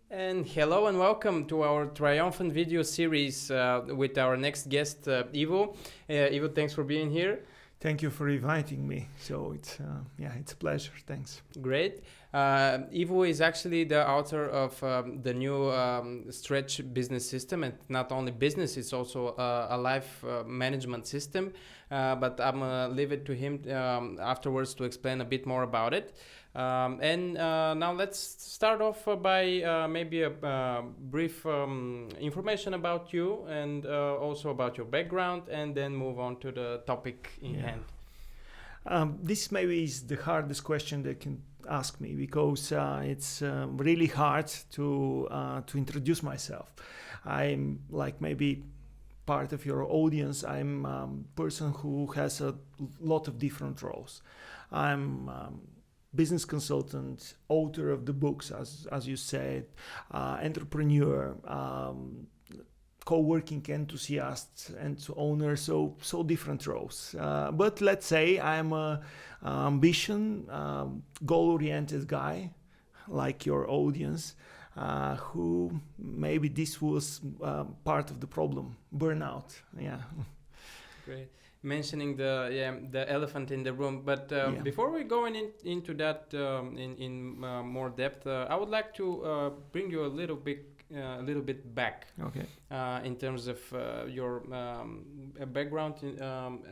And hello and welcome to our triumphant video series with our next guest, Ivo. Ivo, thanks for being here. Thank you for inviting me. So it's a pleasure. Thanks. Great. Ivo is actually the author of the new Stretch business system, and not only business, it's also a life management system. But I'm gonna leave it to him afterwards to explain a bit more about it. And now let's start off by maybe a brief information about you and also about your background, and then move on to the topic in hand. This maybe is the hardest question they can ask me because it's really hard to introduce myself. I'm like maybe part of your audience. I'm a person who has a lot of different roles. I'm business consultant, author of the books, as you said, entrepreneur, co-working enthusiast and owner, so different roles. But let's say I'm a ambition, goal-oriented guy, like your audience, who maybe this was part of the problem, burnout. Yeah. Great. Mentioning the elephant in the room, but before we go into that in more depth, I would like to bring you a little bit back. Okay. In terms of your background,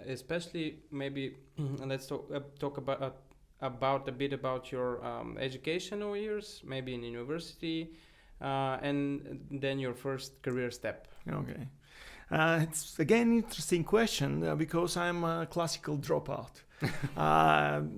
especially maybe let's talk about a bit about your educational years, maybe in university, and then your first career step. Okay. It's again interesting question because I'm a classical dropout.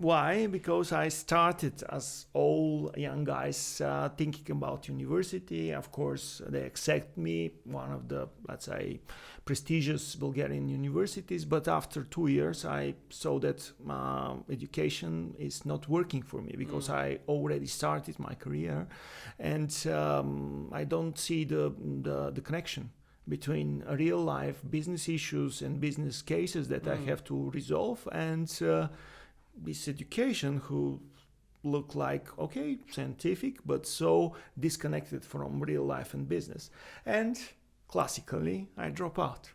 Why? Because I started as all young guys thinking about university. Of course, they accept me, one of the, let's say, prestigious Bulgarian universities. But after 2 years, I saw that education is not working for me because I already started my career, and I don't see the connection between real life business issues and business cases that I have to resolve and this education who look like, okay, scientific, but so disconnected from real life and business. And classically, I drop out.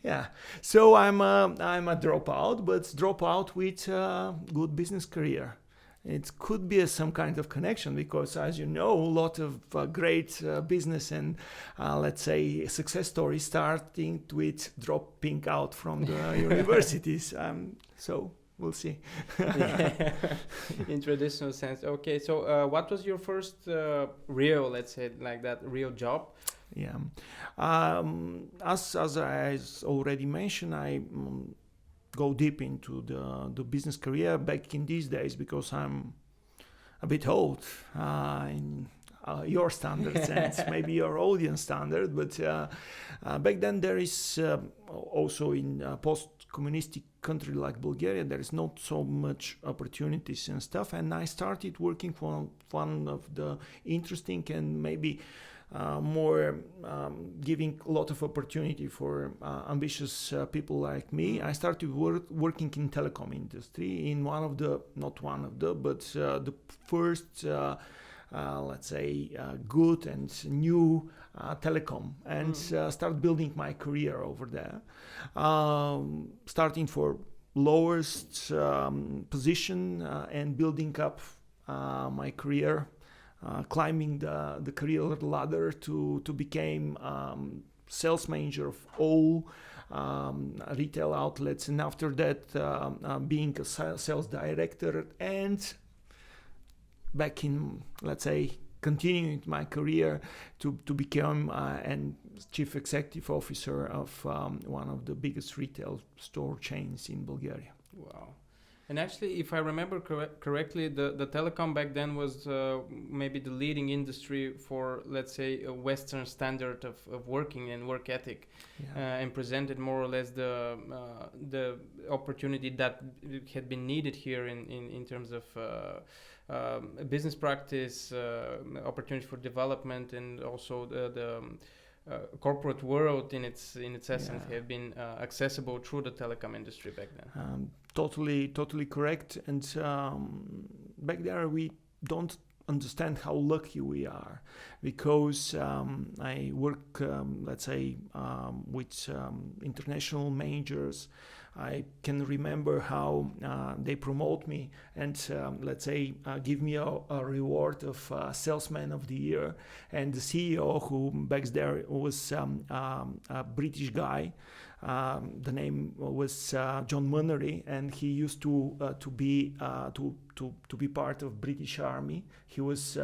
Yeah. So I'm a dropout, but dropout with a good business career. It could be some kind of connection because, as you know, a lot of great business and, let's say, success stories starting with dropping out from the universities. So we'll see. In traditional sense. Okay, so what was your first real, let's say, like that, real job? Yeah. As I already mentioned, I go deep into the business career back in these days because I'm a bit old in your standards and maybe your audience standard, but back then there is also in a post-communistic country like Bulgaria, there is not so much opportunities and stuff, and I started working for one of the interesting and maybe more giving a lot of opportunity for ambitious people like me. I started working in telecom industry in but the first, let's say, good and new telecom, and start building my career over there, starting for lowest position and building up my career. Climbing the career ladder to become sales manager of all retail outlets, and after that being a sales director, and back in, let's say, continuing my career to become and chief executive officer of one of the biggest retail store chains in Bulgaria. Wow. And actually, if I remember correctly, the telecom back then was maybe the leading industry for, let's say, a Western standard of working and work ethic, and presented more or less the opportunity that had been needed here in terms of business practice, opportunity for development, and also the corporate world in its essence have been accessible through the telecom industry back then. Totally correct. And back there we don't understand how lucky we are, because I work, with international managers. I can remember how they promote me and give me a reward of Salesman of the Year. And the CEO, who back there was a British guy, the name was John Munnery, and he used to be part of British Army. He was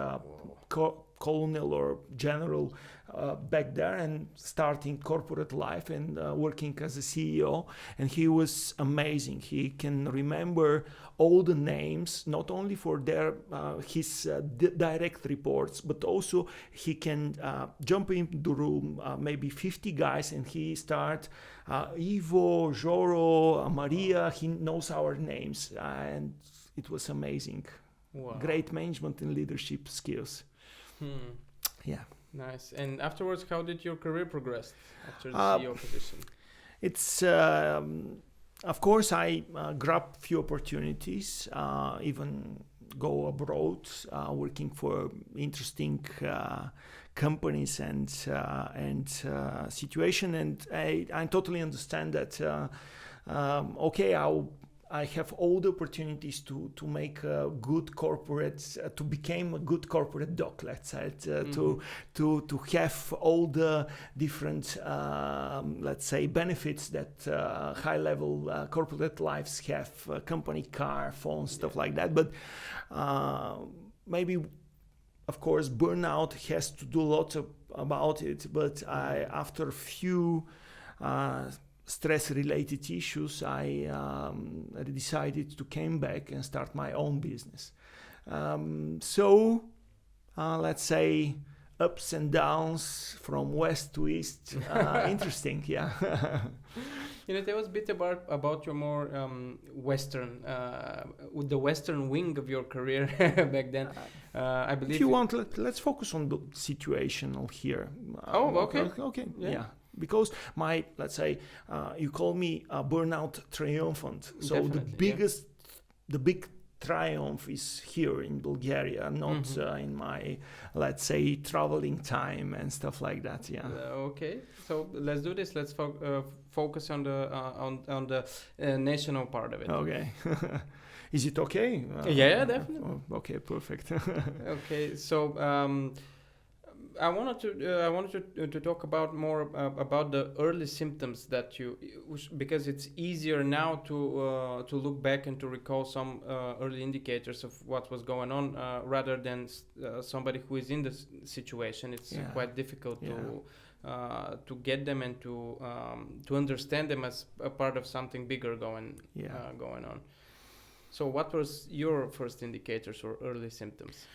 colonel or general back there, and starting corporate life and working as a CEO. And he was amazing. He can remember all the names, not only for his direct reports, but also he can jump into the room, maybe 50 guys, and he start Ivo, Joro, Maria. He knows our names, and it was amazing. Wow. Great management and leadership skills. Yeah. Nice. And afterwards, how did your career progress after the CEO position? It's of course I grabbed few opportunities, even go abroad, working for interesting companies and situation. And I totally understand that. I have all the opportunities to make a good corporate, to become a good corporate doc, let's say, to have all the different, benefits that high-level corporate lives have, company car, phone, stuff like that. But maybe, of course, burnout has to do lots about it. But after a few stress-related issues, I decided to come back and start my own business. Let's say ups and downs from west to east. Interesting, yeah. Tell us a bit about your more Western, the Western wing of your career back then. I believe. If you want, let's focus on the situational here. Okay. Okay. Yeah. Because you call me a burnout triumphant. So definitely, the big triumph is here in Bulgaria, not in my, traveling time and stuff like that. Yeah. Okay. So let's do this. Let's focus on the national part of it. Okay. Is it okay? Yeah, definitely. Okay, perfect. Okay. So. I wanted to talk about more about the early symptoms that because it's easier now to look back and to recall some early indicators of what was going on rather than somebody who is in the situation. It's quite difficult to get them and to understand them as a part of something bigger going on. So, what was your first indicators or early symptoms?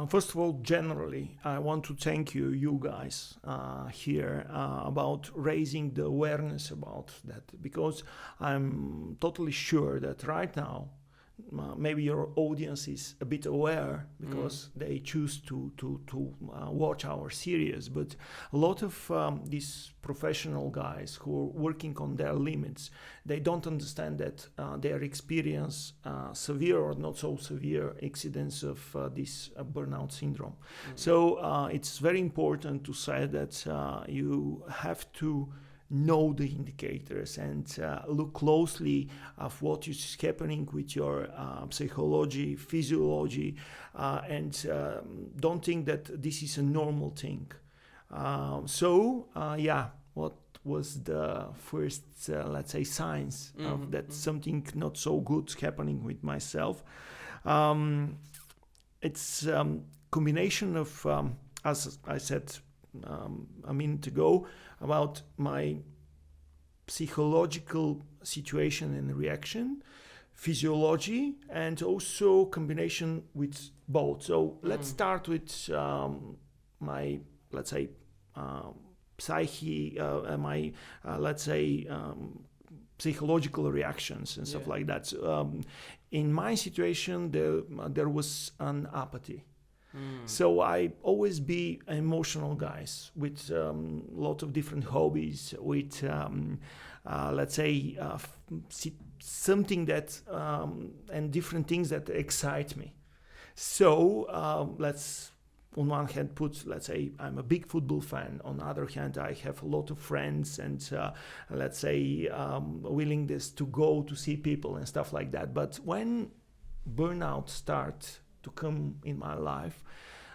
First of all, generally, I want to thank you guys here about raising the awareness about that, because I'm totally sure that right now, maybe your audience is a bit aware because they choose to watch our series, but a lot of these professional guys who are working on their limits, they don't understand that they experience severe or not so severe incidents of this burnout syndrome. So it's very important to say that you have to know the indicators and look closely of what is happening with your psychology, physiology, and don't think that this is a normal thing. What was the first, signs of that something not so good happening with myself? It's combination of, as I said a minute ago, about my psychological situation and reaction, physiology, and also combination with both. So let's start with my, psyche, my, psychological reactions and stuff like that. So, in my situation, there was an apathy. So I always be emotional guys with a lot of different hobbies, with something that and different things that excite me. So let's on one hand put, let's say, I'm a big football fan. On the other hand, I have a lot of friends and let's say willingness to go to see people and stuff like that. But when burnout starts to come in my life,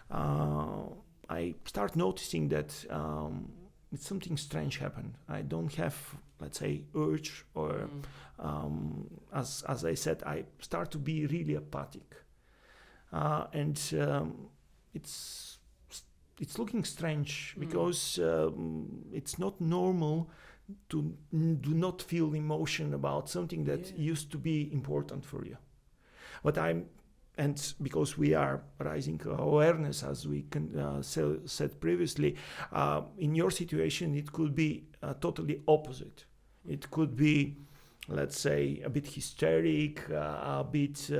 I start noticing that something strange happened. I don't have, let's say, urge or as I said, I start to be really apathic. And it's looking strange because it's not normal to do not feel emotion about something that used to be important for you. But and because we are raising awareness, as we said previously, in your situation it could be totally opposite. It could be, let's say, a bit hysteric, a bit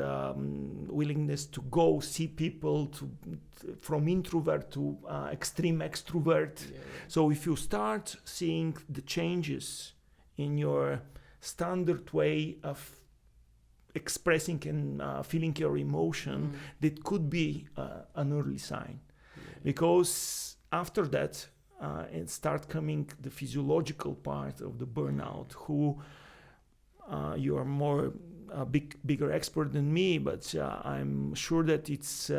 willingness to go see people, from introvert to extreme extrovert. Yeah. So if you start seeing the changes in your standard way of expressing and feeling your emotion, that could be an early sign. Because after that, it start coming the physiological part of the burnout, who you are more bigger expert than me, but I'm sure that it's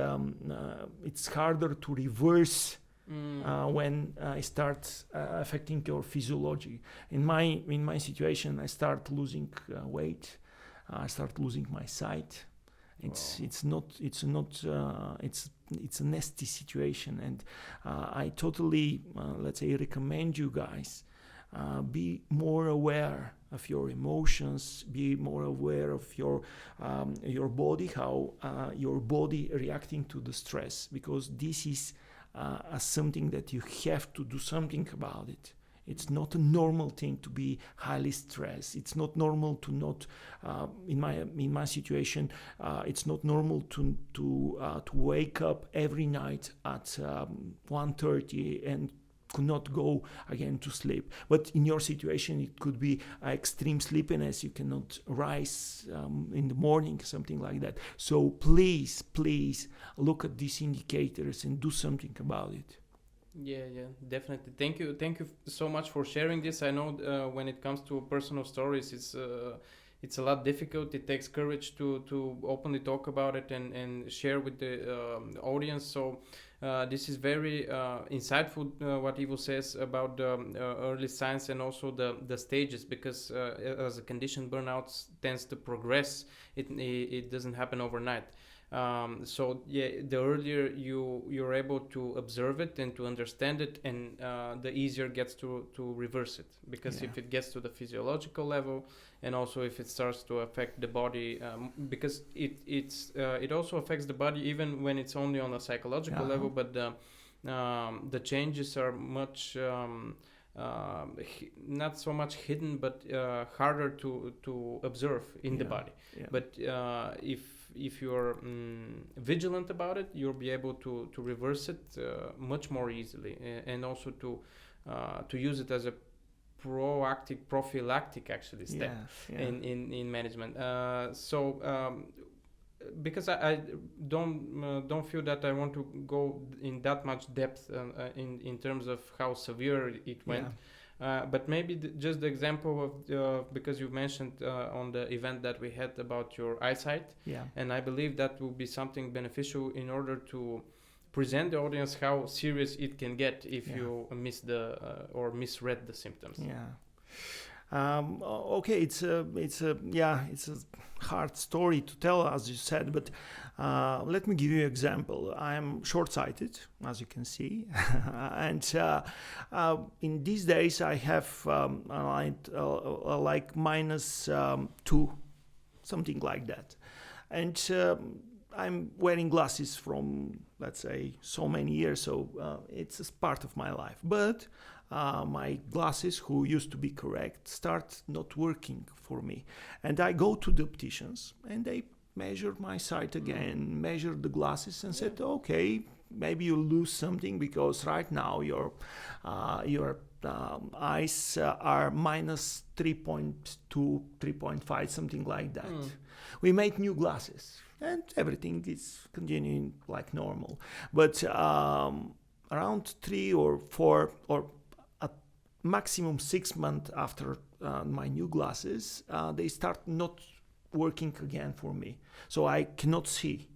harder to reverse when it starts affecting your physiology. In my situation, I start losing weight. I start losing my sight. It's a nasty situation, and I totally let's say recommend you guys be more aware of your emotions, be more aware of your body, how your body reacting to the stress, because this is something that you have to do something about it. It's not a normal thing to be highly stressed. It's not normal to not, in my situation, it's not normal to wake up every night at 1:30 and could not go again to sleep. But in your situation, it could be extreme sleepiness. You cannot rise in the morning, something like that. So please look at these indicators and do something about it. Yeah, definitely. Thank you so much for sharing this. I know when it comes to personal stories, it's a lot difficult. It takes courage to openly talk about it and share with the audience. So this is very insightful what Ivo says about the early signs and also the stages, because as a condition, burnout tends to progress. It doesn't happen overnight. So the earlier you're able to observe it and to understand it, and the easier it gets to reverse it, because if it gets to the physiological level, and also if it starts to affect the body, because it also affects the body even when it's only on a psychological level, but the changes are much not so much hidden, but harder to observe in the body. But if you're vigilant about it, you'll be able to reverse it much more easily, and also to use it as a prophylactic actually step in management. Because I don't feel that I want to go in that much depth in terms of how severe it went. But maybe just the example of because you mentioned on the event that we had about your eyesight, and I believe that will be something beneficial in order to present the audience how serious it can get if you miss or misread the symptoms. Okay, it's a hard story to tell, as you said, but let me give you an example. I'm short-sighted, as you can see, and in these days I have like -2, something like that, and I'm wearing glasses from, let's say, so many years, so it's a part of my life. But my glasses, who used to be correct, start not working for me. And I go to the opticians, and they measure my sight again, measure the glasses, and said, okay, maybe you lose something, because right now you're eyes are minus 3.2, 3.5, something like that. We made new glasses, and everything is continuing like normal. But around 3 or 4 or at maximum 6 months after my new glasses, they start not working again for me. So I cannot see.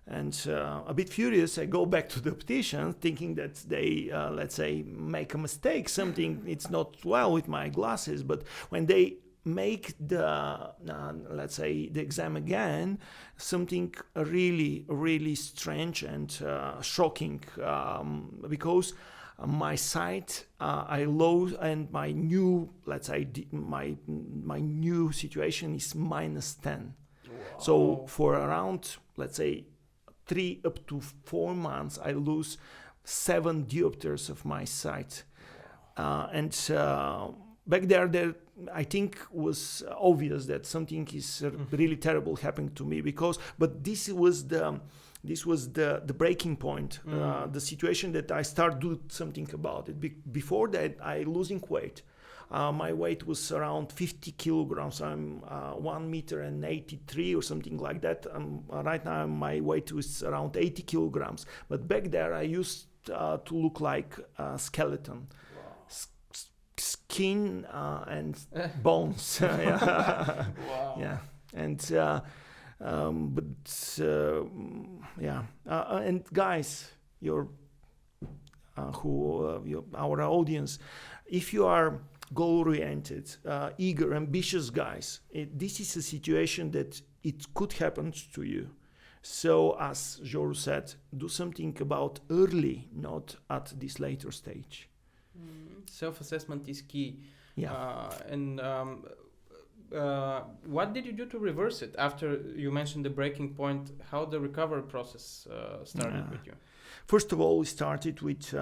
And a bit furious, I go back to the optician thinking that they, let's say, make a mistake, something it's not well with my glasses. But when they make the, let's say, the exam again, something really, really strange and shocking, because my sight, I lost, and my new, let's say, my new situation is minus 10. Wow. So for around, let's say, 3 up to 4 months, I lose 7 diopters of my sight. And back there, I think was obvious that something is really terrible happening to me, but this was the breaking point, the situation that I start do something about it. Before that, I losing weight. My weight was around 50 kilograms. I'm 1 meter and 83 or something like that. Right now my weight was around 80 kilograms. But back there I used to look like a skeleton. Wow. Skin and bones. Yeah. Wow. Yeah. And and guys, our audience, if you are goal-oriented, eager, ambitious guys, this is a situation that it could happen to you. So, as Joru said, do something about early, not at this later stage. Self-assessment is key. Yeah. What did you do to reverse it after you mentioned the breaking point? How the recovery process started with you? First of all, we started with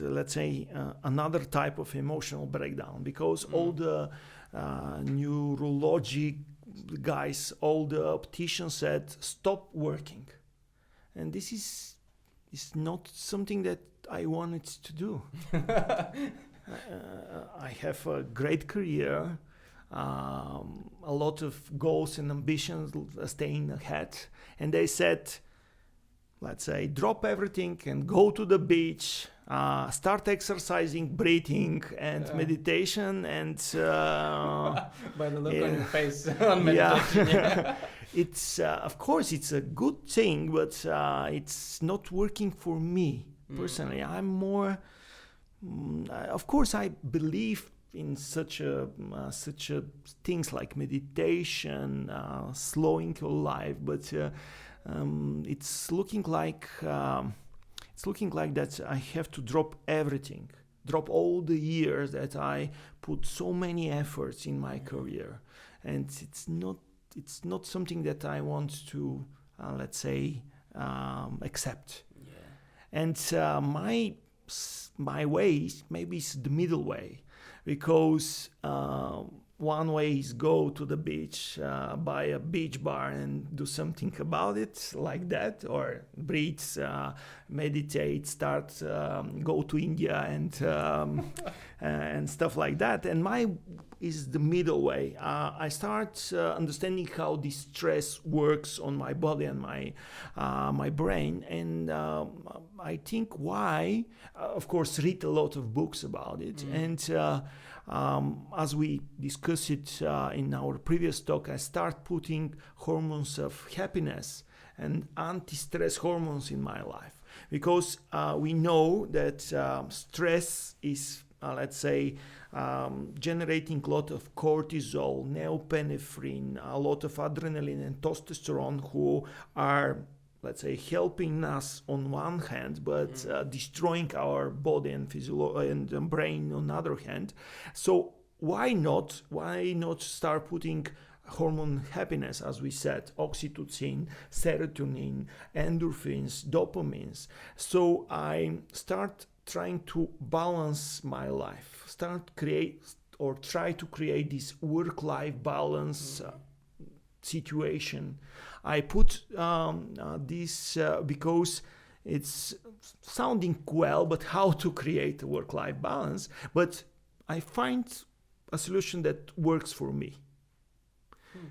let's say, another type of emotional breakdown, because all the neurologic guys, all the opticians said, stop working. And this is not something that I wanted to do. I have a great career, a lot of goals and ambitions staying ahead. And they said, let's say, drop everything and go to the beach, start exercising, breathing, and meditation. And by the look on your face on meditation. Yeah. It's of course it's a good thing, but it's not working for me personally. I'm more. Of course, I believe in such a things like meditation, slowing your life, but it's looking like that I have to drop everything, drop all the years that I put so many efforts in my career, and it's not something that I want to let's say accept. Yeah. And my way maybe is the middle way, because one way is go to the beach, buy a beach bar and do something about it like that, or breathe, meditate, start, go to India and stuff like that. And my is the middle way. I start understanding how this stress works on my body and my brain, and I think why. Of course, read a lot of books about it, and as we discussed it in our previous talk, I start putting hormones of happiness and anti-stress hormones in my life, because we know that stress is, let's say, generating a lot of cortisol, norepinephrine, a lot of adrenaline and testosterone, who are, let's say, helping us on one hand, but destroying our body and and brain on the other hand. So why not start putting hormone happiness, as we said, oxytocin, serotonin, endorphins, dopamines. So I start trying to balance my life, try to create this work-life balance situation. I put this because it's sounding well, but how to create a work-life balance. But I find a solution that works for me.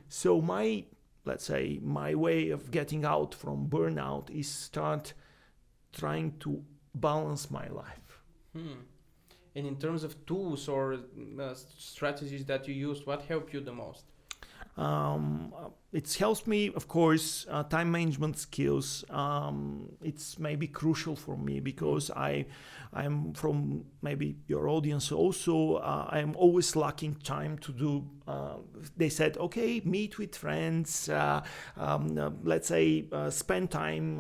So let's say my way of getting out from burnout is start trying to balance my life. And in terms of tools or strategies that you use, what helped you the most? It helps me, of course, time management skills. It's maybe crucial for me because I'm from maybe your audience also. I'm always lacking time to do. They said, okay, meet with friends. Let's say spend time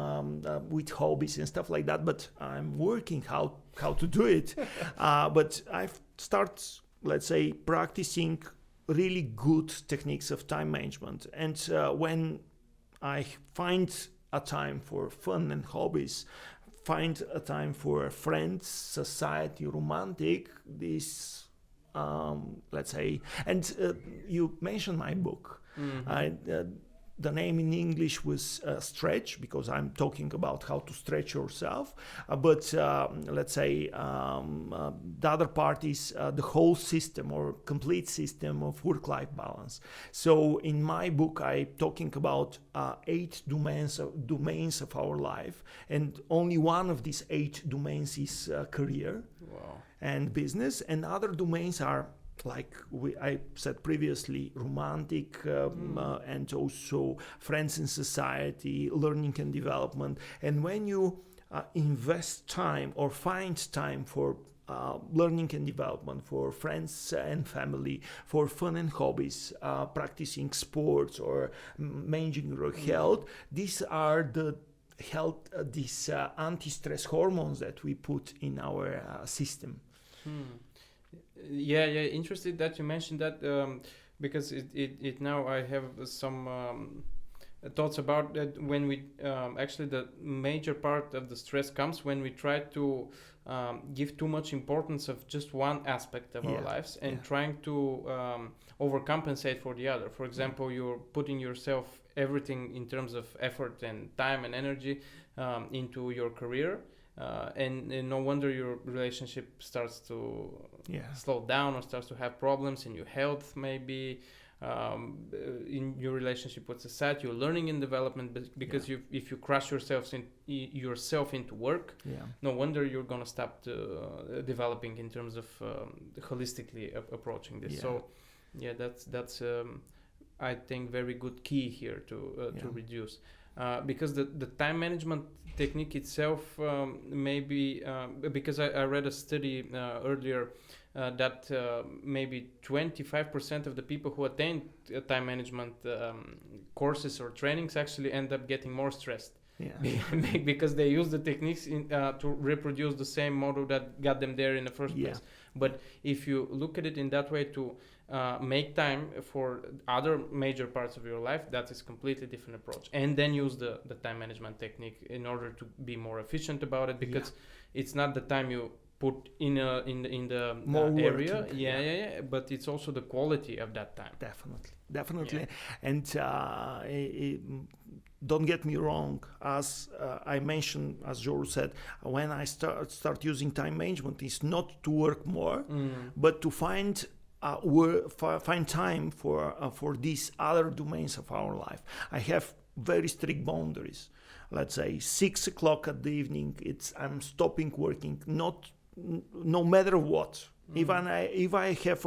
with hobbies and stuff like that. But I'm working how to do it. But I've started, let's say, practicing really good techniques of time management. And when I find a time for fun and hobbies, find a time for friends, society, romantic, this, let's say, and you mentioned my book. The name in English was Stretch, because I'm talking about how to stretch yourself. But let's say the other part is the whole system or complete system of work-life balance. So in my book, I'm talking about 8 domains of our life. And only one of these 8 domains is career and business. And other domains are, like I said previously, romantic and also friends in society, learning and development. And when you invest time or find time for learning and development, for friends and family, for fun and hobbies, practicing sports or managing your health, these are the these anti-stress hormones that we put in our system. Yeah, interested that you mentioned that because it now I have some thoughts about that when we actually the major part of the stress comes when we try to give too much importance of just one aspect of our lives and trying to overcompensate for the other. For example, you're putting yourself everything in terms of effort and time and energy into your career. And no wonder your relationship starts to slow down or starts to have problems in your health, maybe in your relationship with society, your learning and development, because if you crush yourself into work, no wonder you're going to stop developing in terms of holistically approaching this. So that's I think very good key here to reduce. Because the time management technique itself maybe because I read a study earlier that maybe 25% of the people who attend time management courses or trainings actually end up getting more stressed because they use the techniques to reproduce the same model that got them there in the first place. But if you look at it in that way, to make time for other major parts of your life, that is completely different approach. And then use the time management technique in order to be more efficient about it, because it's not the time you put in the area, but it's also the quality of that time. Definitely. And don't get me wrong, as I mentioned, as George said, when I start using time management, it's not to work more, but to find time for these other domains of our life. I have very strict boundaries. Let's say 6 o'clock at the evening, I'm stopping working, no matter what. Even if I have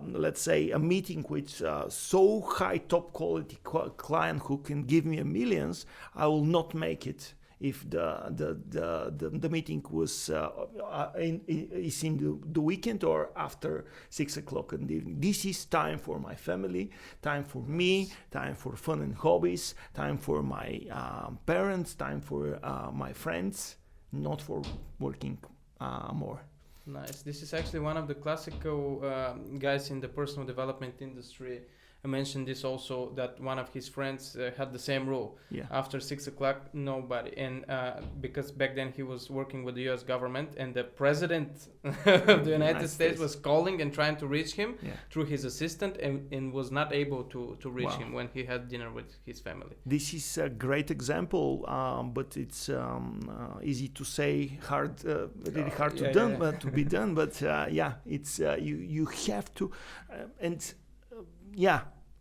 let's say a meeting with so high top quality client who can give me millions, I will not make it if the meeting was is in the weekend or after 6 o'clock in the evening. This is time for my family, time for me, time for fun and hobbies, time for my parents, time for my friends, not for working more. Nice. This is actually one of the classical guys in the personal development industry mentioned this also, that one of his friends had the same rule. Yeah. After 6 o'clock, nobody. And because back then he was working with the U.S. government, and the president of the United States was calling and trying to reach him through his assistant, and was not able to reach him when he had dinner with his family. This is a great example, but it's easy to say, really hard to be done. But it's you have to,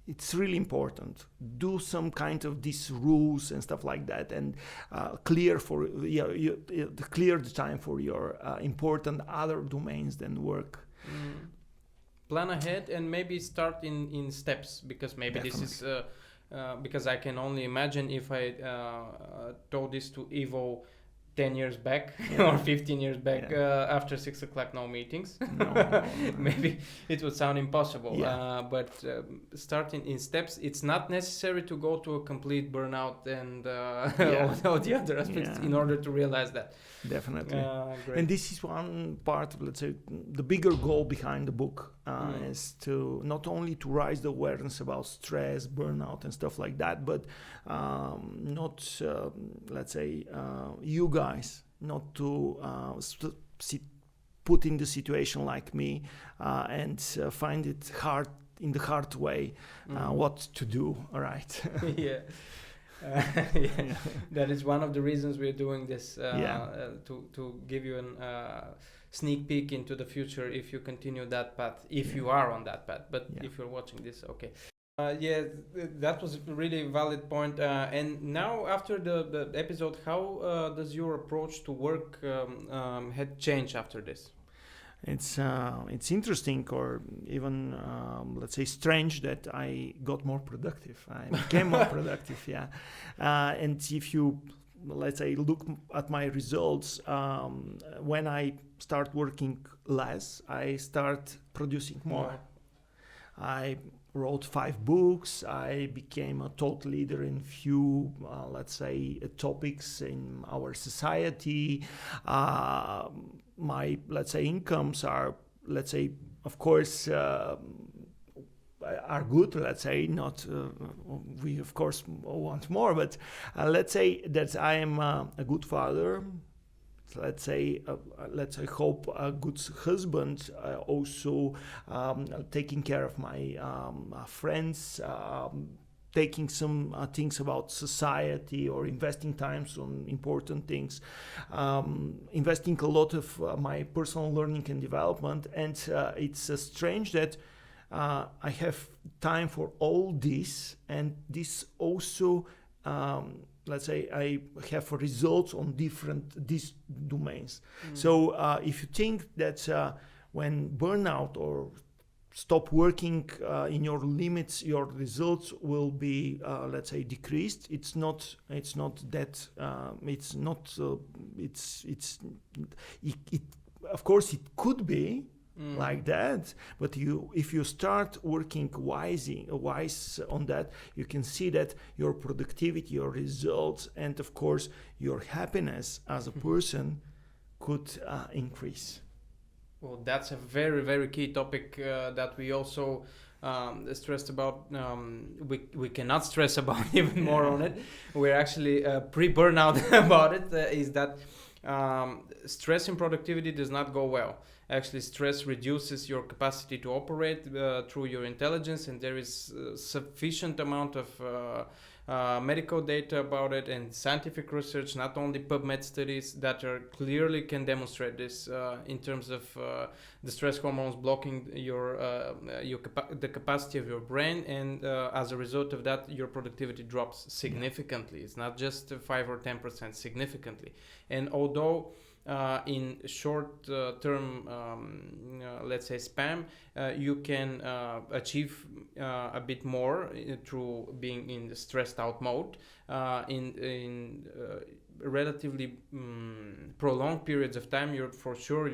it's really important. Do some kind of these rules and stuff like that, and clear the time for your important other domains than work. Plan ahead and maybe start in steps, because maybe this is because I can only imagine if I told this to Ivo 10 years back or 15 years back, after 6 o'clock, no meetings. No. Maybe it would sound impossible. But starting in steps, it's not necessary to go to a complete burnout and all the other aspects in order to realize that. Definitely. And this is one part of, let's say, the bigger goal behind the book, is to not only to raise the awareness about stress, burnout and stuff like that, but let's say, you guys not to put in the situation like me and find it hard in the hard way what to do, right? That is one of the reasons we're doing this, to give you a sneak peek into the future if you continue that path, if you are on that path. But if you're watching this, okay. That was a really valid point. And now, after the episode, how does your approach to work had changed after this? It's interesting, or even let's say strange, that I got more productive. I became more productive. And if you, let's say, look at my results, when I start working less, I start producing more. I wrote 5 books. I became a thought leader in few, let's say, topics in our society. My, let's say, incomes are, let's say, of course, are good, let's say, not, we of course want more, but let's say that I am a good father, let's say, hope a good husband, also taking care of my friends, taking some things about society, or investing times on important things, investing a lot of my personal learning and development. And it's strange that I have time for all this, and this also, let's say, I have results on these domains. So if you think that when burnout or stop working in your limits, your results will be, let's say, decreased. It's not that. Of course, it could be like that. But if you start working wise on that, you can see that your productivity, your results, and of course your happiness as a person could increase. Well, that's a very, very key topic that we also stressed about. We cannot stress about even more on it. We're actually pre-burnout about it, is that stress and productivity does not go well. Actually, stress reduces your capacity to operate through your intelligence, and there is sufficient amount of medical data about it, and scientific research, not only PubMed studies, that are clearly can demonstrate this in terms of the stress hormones blocking the capacity of your brain, and as a result of that, your productivity drops significantly. It's not just 5 or 10%, significantly. And although in short term, let's say, span, you can achieve a bit more through being in the stressed out mode. In relatively prolonged periods of time, your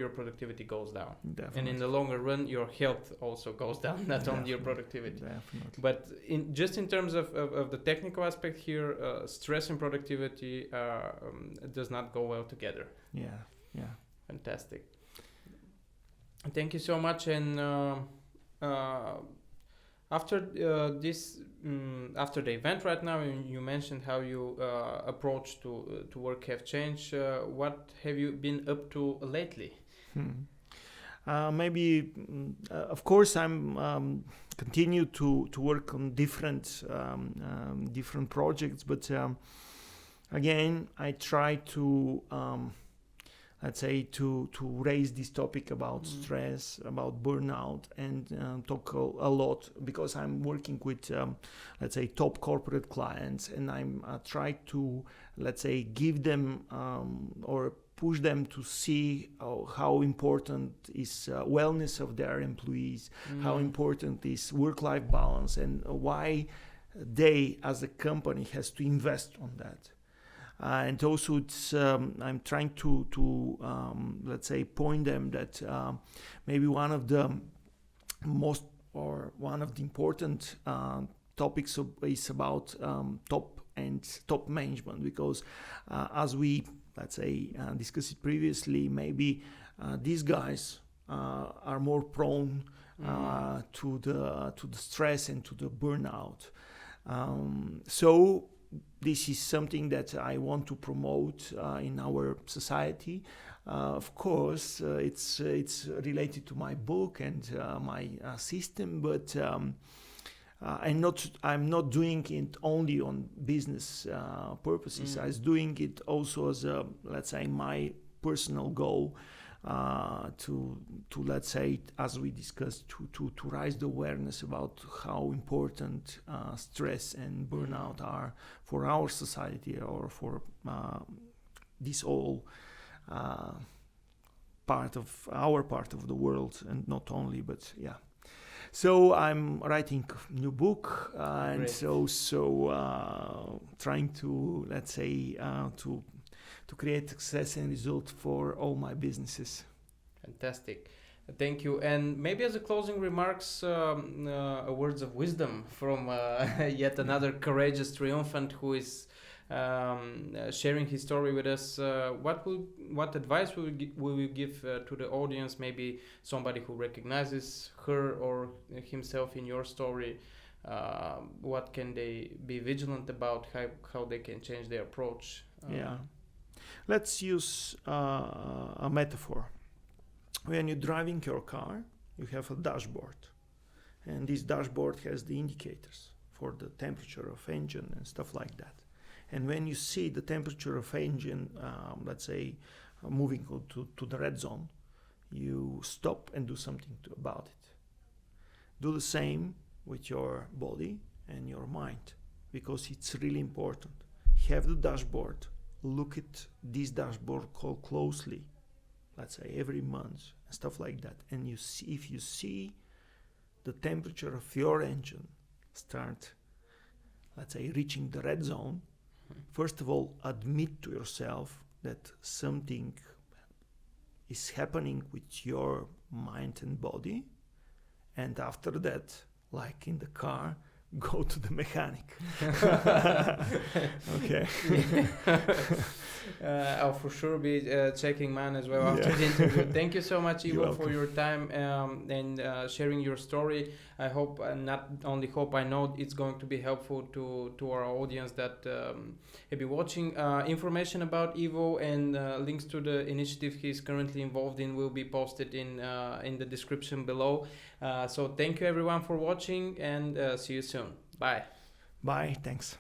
productivity goes down. Definitely. And in the longer run, your health also goes down, not only your productivity. Definitely. But in terms of the technical aspect here, stress and productivity does not go well together. Yeah. Fantastic. Thank you so much. And After after the event right now, you mentioned how you approach to work have changed. What have you been up to lately? Maybe, of course, I'm continue to work on different projects, but again, I try to let's say to raise this topic about stress, about burnout, and talk a lot, because I'm working with let's say top corporate clients, and I'm try to, let's say, give them or push them to see how important is wellness of their employees, how important is work-life balance, and why they as a company has to invest on that. And also, it's I'm trying to let's say point them that maybe one of the most or one of the important topics is about top management, because as we, let's say, discussed it previously, maybe these guys are more prone to the stress and to the burnout. So this is something that I want to promote in our society. Of course, it's related to my book and my system, but I'm not doing it only on business purposes. I'm doing it also as a, let's say, my personal goal to let's say, as we discussed, to raise the awareness about how important stress and burnout are for our society, or for this all part of the world, and not only, but yeah. So I'm writing a new book, and so trying to, let's say, to create success and result for all my businesses. Fantastic. Thank you. And maybe as a closing remarks, words of wisdom from yet another courageous triumphant who is sharing his story with us. What advice will you give to the audience? Maybe somebody who recognizes her or himself in your story. What can they be vigilant about? How they can change their approach? Let's use a metaphor. When you're driving your car, you have a dashboard, and this dashboard has the indicators for the temperature of engine and stuff like that. And when you see the temperature of engine, let's say, moving to the red zone, you stop and do something about it. Do the same with your body and your mind, because it's really important. Have the dashboard. Look at this dashboard closely, let's say every month and stuff like that. And you see, if you see the temperature of your engine start, let's say, reaching the red zone, first of all, admit to yourself that something is happening with your mind and body. And after that, like in the car, go to the mechanic. Okay. I'll for sure be checking mine as well after the interview. Thank you so much, Ivo, for your time and sharing your story. I hope, not only hope, I know it's going to be helpful to our audience that will be watching. Information about Ivo and links to the initiative he's currently involved in will be posted in the description below. So thank you everyone for watching, and see you soon. Bye. Bye. Thanks.